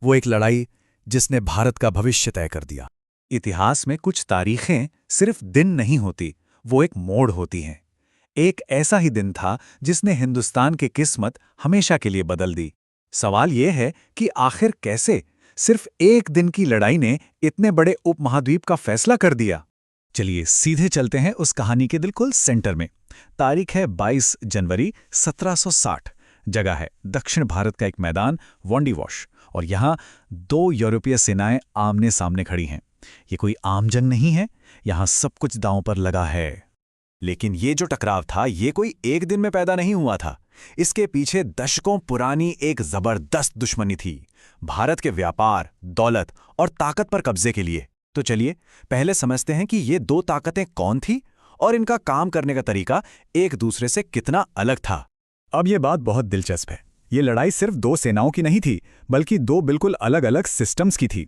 वो एक लड़ाई जिसने भारत का भविष्य तय कर दिया। इतिहास में कुछ तारीखें सिर्फ दिन नहीं होती, वो एक मोड़ होती हैं। एक ऐसा ही दिन था जिसने हिंदुस्तान की किस्मत हमेशा के लिए बदल दी। सवाल ये है कि आखिर कैसे सिर्फ एक दिन की लड़ाई ने इतने बड़े उपमहाद्वीप का फैसला कर दिया। चलिए सीधे चलते हैं उस कहानी के बिल्कुल सेंटर में। तारीख है 22 जनवरी 1760। जगह है दक्षिण भारत का एक मैदान वॉन्डीवॉश, और यहाँ दो यूरोपीय सेनाएं आमने सामने खड़ी हैं। ये कोई आम जंग नहीं है, यहाँ सब कुछ दांव पर लगा है। लेकिन ये जो टकराव था, ये कोई एक दिन में पैदा नहीं हुआ था। इसके पीछे दशकों पुरानी एक जबरदस्त दुश्मनी थी, भारत के व्यापार, दौलत और ताकत पर कब्जे के लिए। तो चलिए पहले समझते हैं कि ये दो ताकतें कौन थी और इनका काम करने का तरीका एक दूसरे से कितना अलग था। अब ये बात बहुत दिलचस्प है। ये लड़ाई सिर्फ दो सेनाओं की नहीं थी, बल्कि दो बिल्कुल अलग अलग सिस्टम्स की थी।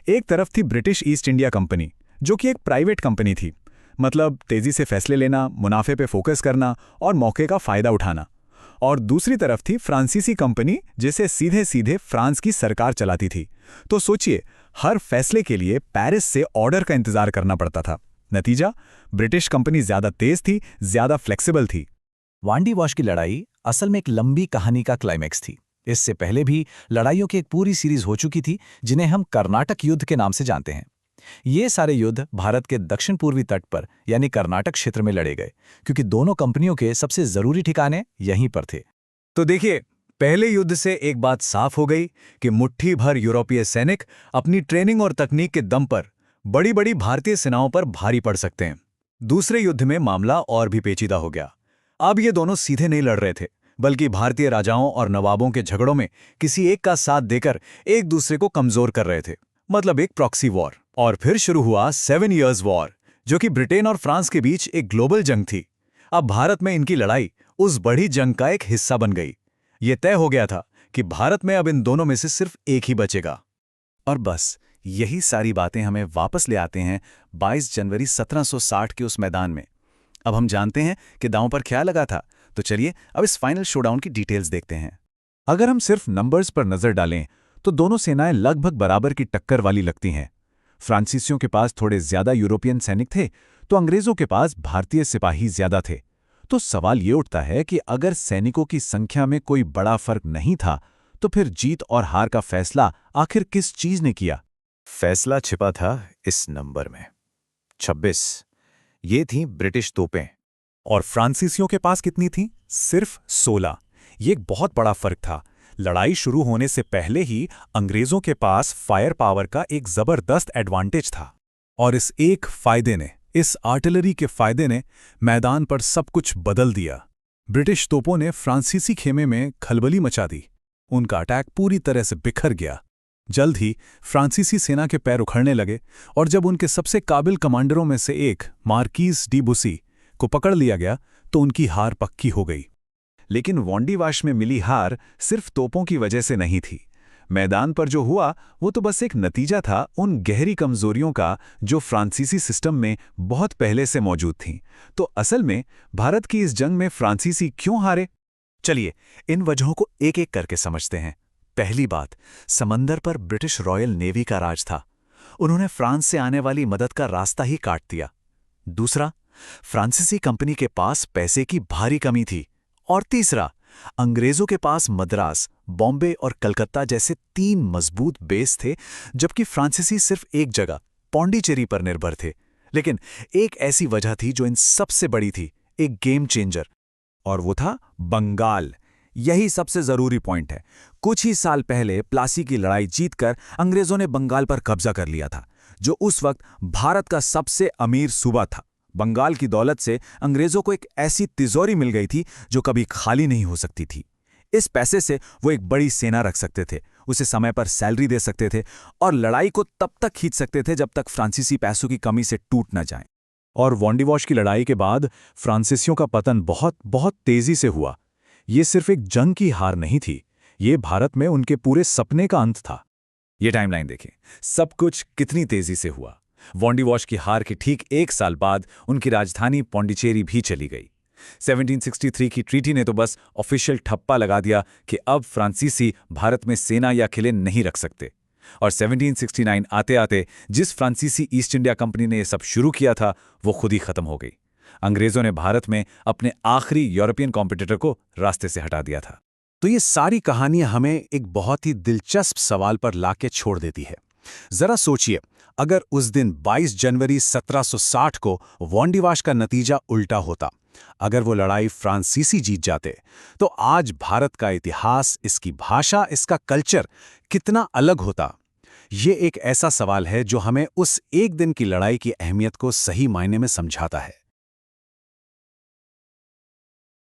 एक तरफ थी ब्रिटिश ईस्ट इंडिया कंपनी, जो कि एक प्राइवेट कंपनी थी, मतलब तेजी से फैसले लेना, मुनाफे पे फोकस करना और मौके का फायदा उठाना। और दूसरी तरफ थी फ्रांसीसी कंपनी, जिसे सीधे सीधे फ्रांस की सरकार चलाती थी। तो सोचिए, हर फैसले के लिए पेरिस से ऑर्डर का इंतजार करना पड़ता था। नतीजा, ब्रिटिश कंपनी ज्यादा तेज थी, ज्यादा फ्लेक्सिबल थी। वांडीवॉश की लड़ाई असल में एक लंबी कहानी का क्लाइमैक्स थी। इससे पहले भी लड़ाइयों की एक पूरी सीरीज हो चुकी थी, जिन्हें हम कर्नाटक युद्ध के नाम से जानते हैं। ये सारे युद्ध भारत के दक्षिण पूर्वी तट पर यानी कर्नाटक क्षेत्र में लड़े गए, क्योंकि दोनों कंपनियों के सबसे जरूरी ठिकाने यहीं पर थे। तो देखिए, पहले युद्ध से एक बात साफ हो गई कि मुट्ठी भर यूरोपीय सैनिक अपनी ट्रेनिंग और तकनीक के दम पर बड़ी बड़ी भारतीय सेनाओं पर भारी पड़ सकते हैं। दूसरे युद्ध में मामला और भी पेचीदा हो गया। अब ये दोनों सीधे नहीं लड़ रहे थे, बल्कि भारतीय राजाओं और नवाबों के झगड़ों में किसी एक का साथ देकर एक दूसरे को कमजोर कर रहे थे, मतलब एक प्रॉक्सी वॉर। और फिर शुरू हुआ 7 इयर्स वॉर, जो कि ब्रिटेन और फ्रांस के बीच एक ग्लोबल जंग थी। अब भारत में इनकी लड़ाई उस बड़ी जंग का एक हिस्सा बन गई। ये तय हो गया था कि भारत में अब इन दोनों में से सिर्फ एक ही बचेगा। और बस यही सारी बातें हमें वापस ले आते हैं 22 जनवरी 1760 के उस मैदान में। अब हम जानते हैं कि दांव पर क्या लगा था, तो चलिए अब इस फाइनल शोडाउन की डिटेल्स देखते हैं। अगर हम सिर्फ नंबर्स पर नजर डालें तो दोनों सेनाएं लगभग बराबर की टक्कर वाली लगती हैं। फ्रांसीसियों के पास थोड़े ज्यादा यूरोपियन सैनिक थे, तो अंग्रेजों के पास भारतीय सिपाही ज्यादा थे। तो सवाल ये उठता है कि अगर सैनिकों की संख्या में कोई बड़ा फर्क नहीं था, तो फिर जीत और हार का फैसला आखिर किस चीज ने किया? फैसला छिपा था इस नंबर में, 26। ये थीं ब्रिटिश तोपें। और फ्रांसीसियों के पास कितनी थीं? सिर्फ 16। ये एक बहुत बड़ा फर्क था। लड़ाई शुरू होने से पहले ही अंग्रेजों के पास फायर पावर का एक जबरदस्त एडवांटेज था। और इस एक फायदे ने, इस आर्टिलरी के फायदे ने मैदान पर सब कुछ बदल दिया। ब्रिटिश तोपों ने फ्रांसीसी खेमे में खलबली मचा दी। उनका अटैक पूरी तरह से बिखर गया। जल्द ही फ्रांसीसी सेना के पैर उखड़ने लगे, और जब उनके सबसे काबिल कमांडरों में से एक मार्कीज डी बुसी को पकड़ लिया गया, तो उनकी हार पक्की हो गई। लेकिन वॉन्डीवाश में मिली हार सिर्फ तोपों की वजह से नहीं थी। मैदान पर जो हुआ वो तो बस एक नतीजा था उन गहरी कमजोरियों का जो फ्रांसीसी सिस्टम में बहुत पहले से मौजूद थीं। तो असल में भारत की इस जंग में फ्रांसीसी क्यों हारे? चलिए इन वजहों को एक एक करके समझते हैं। पहली बात, समंदर पर ब्रिटिश रॉयल नेवी का राज था। उन्होंने फ्रांस से आने वाली मदद का रास्ता ही काट दिया। दूसरा, फ्रांसीसी कंपनी के पास पैसे की भारी कमी थी। और तीसरा, अंग्रेजों के पास मद्रास, बॉम्बे और कलकत्ता जैसे 3 मजबूत बेस थे, जबकि फ्रांसीसी सिर्फ एक जगह पौंडीचेरी पर निर्भर थे। लेकिन एक ऐसी वजह थी जो इन सबसे बड़ी थी, एक गेम चेंजर, और वो था बंगाल। यही सबसे जरूरी पॉइंट है। कुछ ही साल पहले प्लासी की लड़ाई जीतकर अंग्रेजों ने बंगाल पर कब्जा कर लिया था, जो उस वक्त भारत का सबसे अमीर सूबा था। बंगाल की दौलत से अंग्रेजों को एक ऐसी तिजोरी मिल गई थी जो कभी खाली नहीं हो सकती थी। इस पैसे से वो एक बड़ी सेना रख सकते थे, उसे समय पर सैलरी दे सकते थे और लड़ाई को तब तक खींच सकते थे जब तक फ्रांसीसी पैसों की कमी से टूट न जाएं। और वॉन्डीवॉश की लड़ाई के बाद फ्रांसीसियों का पतन बहुत बहुत तेजी से हुआ। ये सिर्फ एक जंग की हार नहीं थी, ये भारत में उनके पूरे सपने का अंत था। ये टाइमलाइन देखें, सब कुछ कितनी तेजी से हुआ। वॉन्डीवॉश की हार के ठीक 1 साल बाद उनकी राजधानी पौंडीचेरी भी चली गई। 1763 की ट्रीटी ने तो बस ऑफिशियल ठप्पा लगा दिया कि अब फ्रांसीसी भारत में सेना या किले नहीं रख सकते। और 1769 आते आते जिस फ्रांसीसी ईस्ट इंडिया कंपनी ने ये सब शुरू किया था वो खुद ही खत्म हो गई। अंग्रेजों ने भारत में अपने आखिरी यूरोपियन कॉम्पिटिटर को रास्ते से हटा दिया था। तो ये सारी कहानियां हमें एक बहुत ही दिलचस्प सवाल पर लाके छोड़ देती है। जरा सोचिए, अगर उस दिन 22 जनवरी 1760 को वांडीवाश का नतीजा उल्टा होता, अगर वो लड़ाई फ्रांसीसी जीत जाते, तो आज भारत का इतिहास, इसकी भाषा, इसका कल्चर कितना अलग होता। ये एक ऐसा सवाल है जो हमें उस एक दिन की लड़ाई की अहमियत को सही मायने में समझाता है।